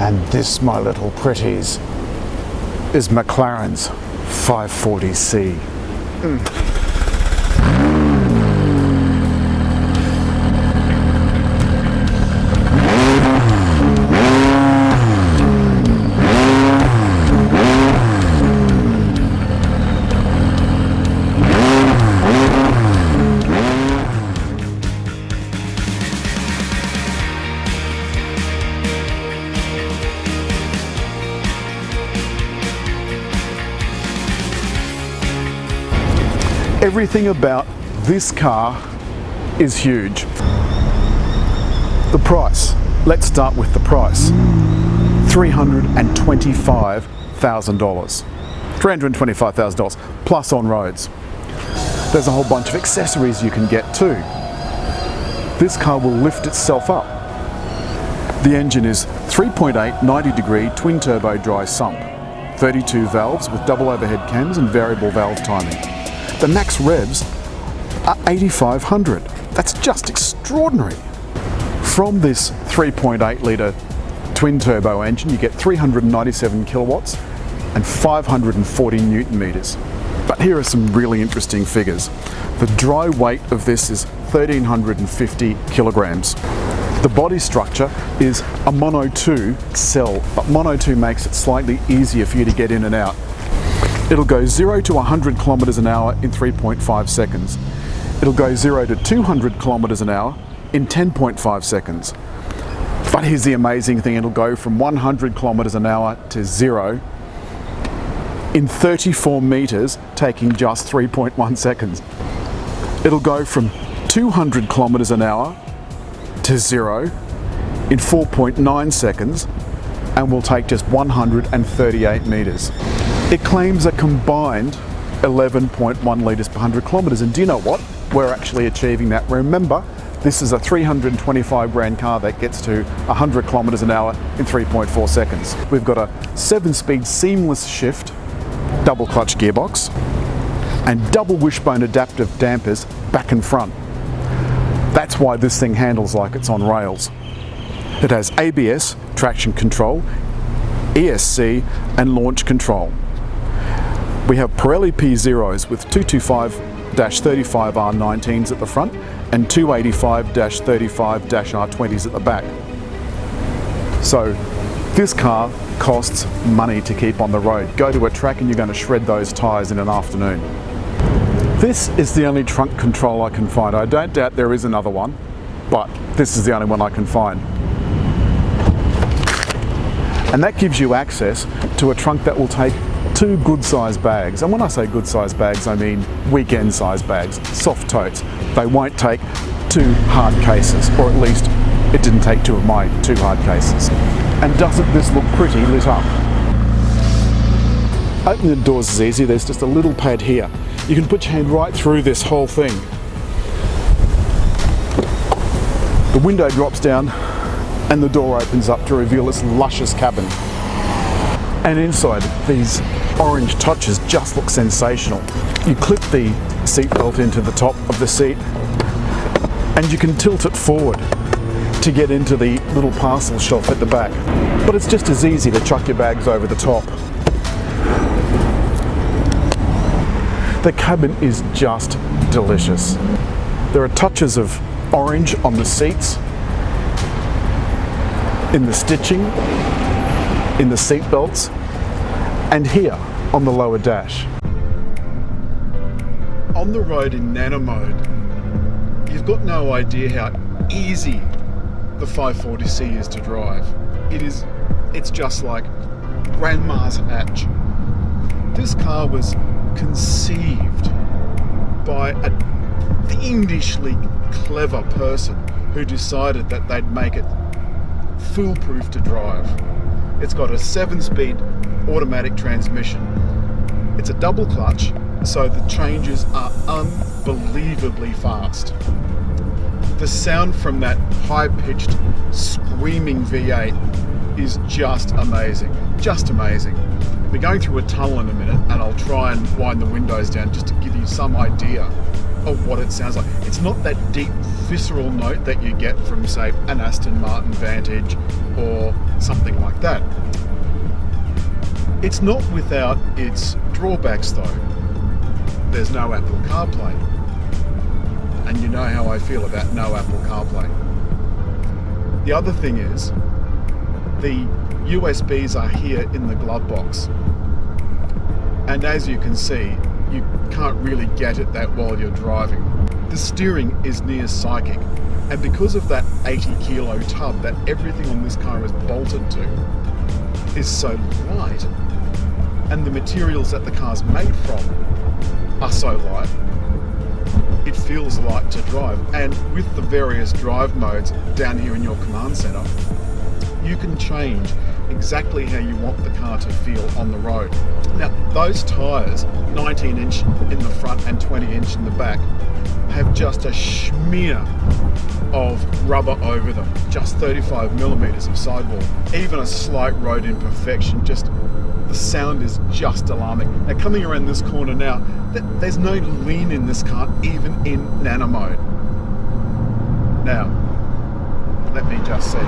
And this, my little pretties, is McLaren's 540C. Everything about this car is huge. The price. Let's start with the price. $325,000. $325,000 plus on roads. There's a whole bunch of accessories you can get too. This car will lift itself up. The engine is 3.8 90-degree twin-turbo dry sump, 32 valves with double overhead cams and variable valve timing. The max revs are 8,500. That's just extraordinary. From this 3.8 litre twin turbo engine, you get 397 kilowatts and 540 newton meters. But here are some really interesting figures. The dry weight of this is 1,350 kilograms. The body structure is a Mono 2 cell, but Mono 2 makes it slightly easier for you to get in and out. It'll go 0 to 100 kilometers an hour in 3.5 seconds. It'll go 0 to 200 kilometers an hour in 10.5 seconds. But here's the amazing thing, it'll go from 100 kilometers an hour to 0 in 34 meters, taking just 3.1 seconds. It'll go from 200 kilometers an hour to 0 in 4.9 seconds and will take just 138 meters. It claims a combined 11.1 litres per 100 kilometres, and do you know what? We're actually achieving that. Remember, this is a 325 grand car that gets to 100 kilometres an hour in 3.4 seconds. We've got a 7-speed seamless shift, double clutch gearbox, and double wishbone adaptive dampers back and front. That's why this thing handles like it's on rails. It has ABS, traction control, ESC, and launch control. We have Pirelli P0s with 225-35R19s at the front and 285-35-R20s at the back. So this car costs money to keep on the road. Go to a track and you're going to shred those tyres in an afternoon. This is the only trunk control I can find. I don't doubt there is another one, but this is the only one I can find. And that gives you access to a trunk that will take 2 good-sized bags. And when I say good-sized bags, I mean weekend-sized bags, soft totes. They won't take 2 hard cases, or at least it didn't take 2 of my 2 hard cases. And doesn't this look pretty lit up? Opening the doors is easy. There's just a little pad here. You can put your hand right through this whole thing. The window drops down and the door opens up to reveal this luscious cabin. And inside, these orange touches just look sensational. You clip the seatbelt into the top of the seat and you can tilt it forward to get into the little parcel shelf at the back. But it's just as easy to chuck your bags over the top. The cabin is just delicious. There are touches of orange on the seats, in the stitching, in the seat belts, and here on the lower dash. On the road in nano mode, you've got no idea how easy the 540C is to drive. It's just like grandma's hatch. This car was conceived by a fiendishly clever person who decided that they'd make it foolproof to drive. It's got a 7-speed automatic transmission. It's a double clutch, so the changes are unbelievably fast. The sound from that high-pitched, screaming V8 is just amazing. Just amazing. We're going through a tunnel in a minute and I'll try and wind the windows down just to give you some idea of what it sounds like. It's not that deep, visceral note that you get from, say, an Aston Martin Vantage or something like that. It's not without its drawbacks though. There's no Apple CarPlay. And you know how I feel about no Apple CarPlay. The other thing is, the USBs are here in the glove box. And as you can see, you can't really get at that while you're driving. The steering is near psychic, and because of that 80 kilo tub that everything on this car is bolted to, is so light, and the materials that the car's made from are so light, it feels light to drive. And with the various drive modes down here in your command center, you can change exactly how you want the car to feel on the road. Now, those tyres, 19 inch in the front and 20 inch in the back, have just a smear of rubber over them, just 35 millimeters of sidewall. Even a slight road imperfection, just the sound is just alarming. Now, coming around this corner now, there's no lean in this car, even in nano mode. Now, let me just see.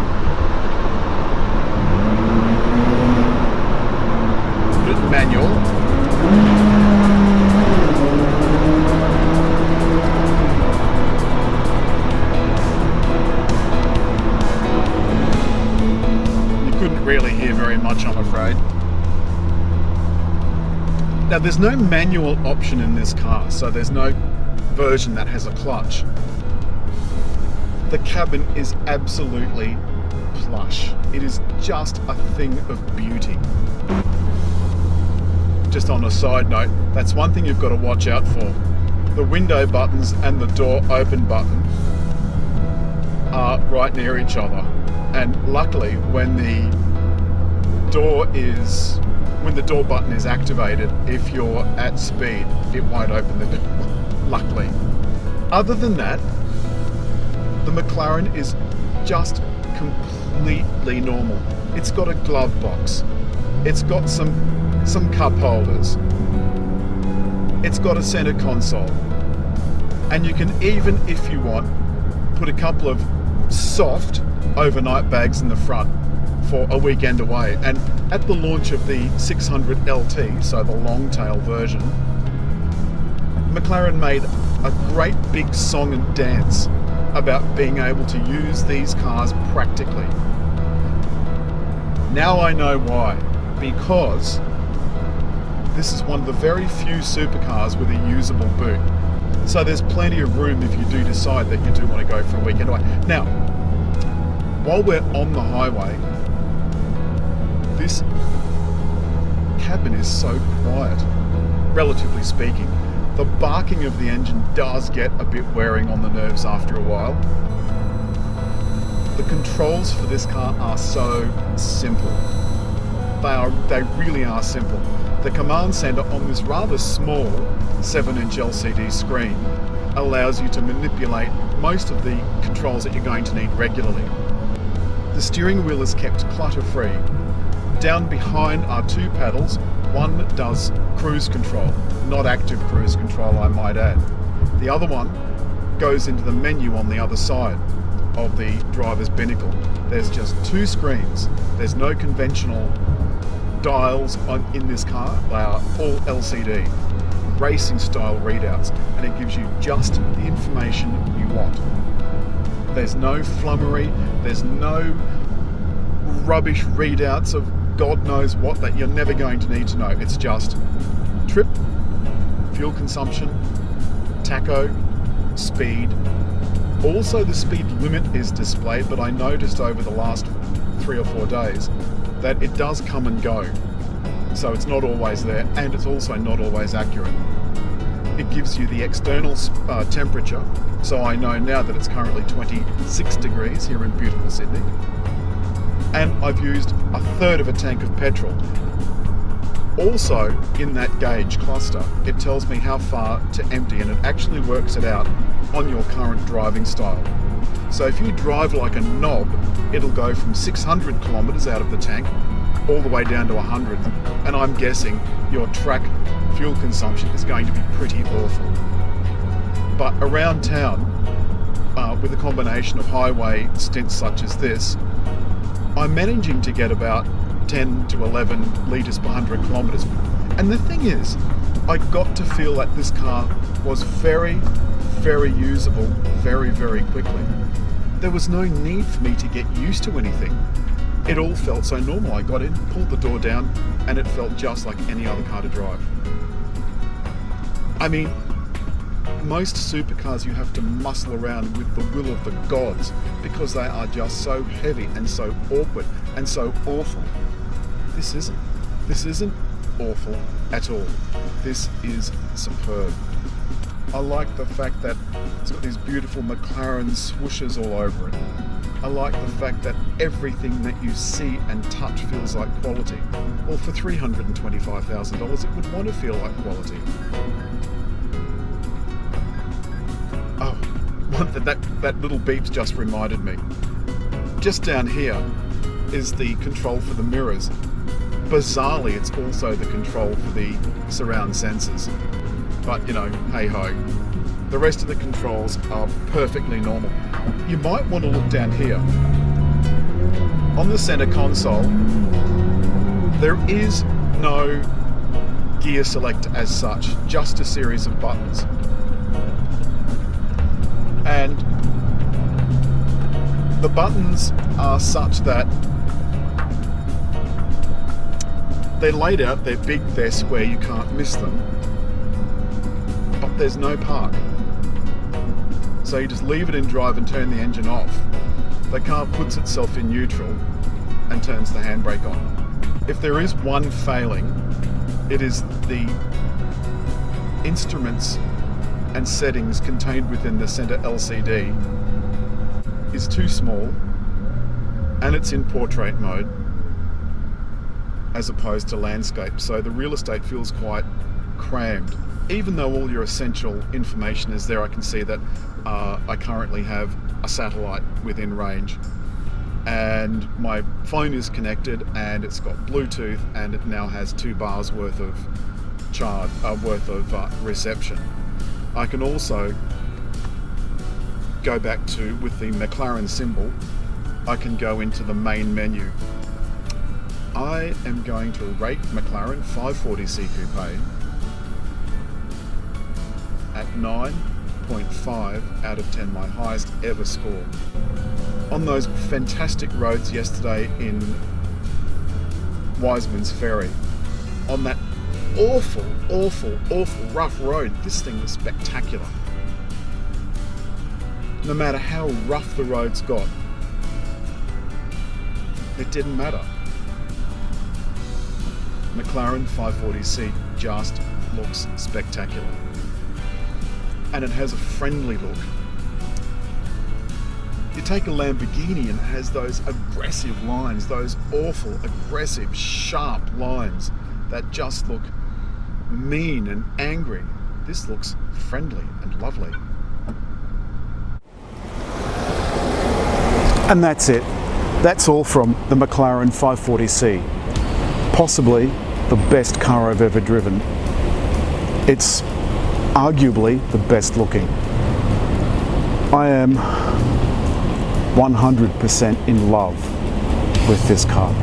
Manual. You couldn't really hear very much, I'm afraid. Now, there's no manual option in this car, so there's no version that has a clutch. The cabin is absolutely plush. It is just a thing of beauty. Just on a side note, that's one thing you've got to watch out for. The window buttons and the door open button are right near each other. And luckily, when the door button is activated, if you're at speed, it won't open the door, luckily. Other than that, the McLaren is just completely normal. It's got a glove box. It's got some cup holders. It's got a center console. And you can even, if you want, put a couple of soft overnight bags in the front for a weekend away. And at the launch of the 600 LT, so the long tail version, McLaren made a great big song and dance about being able to use these cars practically. Now I know why. Because this is one of the very few supercars with a usable boot. So there's plenty of room if you do decide that you do want to go for a weekend away. Now, while we're on the highway, this cabin is so quiet, relatively speaking. The barking of the engine does get a bit wearing on the nerves after a while. The controls for this car are so simple. They really are simple. The command center on this rather small 7-inch LCD screen allows you to manipulate most of the controls that you're going to need regularly. The steering wheel is kept clutter-free. Down behind are two paddles. One does cruise control, not active cruise control, I might add. The other one goes into the menu on the other side of the driver's binnacle. There's just two screens. There's no conventional dials in this car. They are all LCD, racing style readouts, and it gives you just the information you want. There's no flummery, there's no rubbish readouts of God knows what that you're never going to need to know. It's just trip, fuel consumption, tacho, speed. Also, the speed limit is displayed, but I noticed over the last 3 or 4 days that it does come and go. So it's not always there, and it's also not always accurate. It gives you the external temperature, so I know now that it's currently 26 degrees here in beautiful Sydney. And I've used 1/3 of a tank of petrol. Also, in that gauge cluster, it tells me how far to empty, and it actually works it out on your current driving style. So if you drive like a knob, it'll go from 600 kilometers out of the tank all the way down to 100. And I'm guessing your track fuel consumption is going to be pretty awful. But around town, with a combination of highway stints such as this, I'm managing to get about 10 to 11 litres per 100 kilometres. And the thing is, I got to feel that this car was very, very usable very, very quickly. There was no need for me to get used to anything. It all felt so normal. I got in, pulled the door down, and it felt just like any other car to drive. I mean, most supercars you have to muscle around with the will of the gods because they are just so heavy and so awkward and so awful. This isn't awful at all. This is superb. I like the fact that it's got these beautiful McLaren swooshes all over it. I like the fact that everything that you see and touch feels like quality. Well, for $325,000, it would want to feel like quality. Oh, that little beep's just reminded me. Just down here is the control for the mirrors. Bizarrely, it's also the control for the surround sensors. But, you know, hey ho. The rest of the controls are perfectly normal. You might want to look down here. On the center console, there is no gear select as such, just a series of buttons. And the buttons are such that they're laid out, they're big, they're square, you can't miss them. But there's no park. So you just leave it in drive and turn the engine off. The car puts itself in neutral and turns the handbrake on. If there is one failing, it is the instruments and settings contained within the center LCD is too small, and it's in portrait mode as opposed to landscape, so the real estate feels quite crammed. Even though all your essential information is there, I can see that I currently have a satellite within range, and my phone is connected, and it's got Bluetooth, and it now has 2 bars worth of reception. I can also go back to, with the McLaren symbol, I can go into the main menu. I am going to rate McLaren 540C Coupe at 9.5 out of 10, my highest ever score. On those fantastic roads yesterday in Wiseman's Ferry, on that awful rough road, this thing was spectacular. No matter how rough the roads got, it didn't matter. McLaren 540C just looks spectacular. And it has a friendly look. You take a Lamborghini and it has those aggressive lines, those awful, aggressive, sharp lines that just look mean and angry. This looks friendly and lovely. And that's it. That's all from the McLaren 540C. Possibly the best car I've ever driven. It's arguably the best looking. I am 100% in love with this car.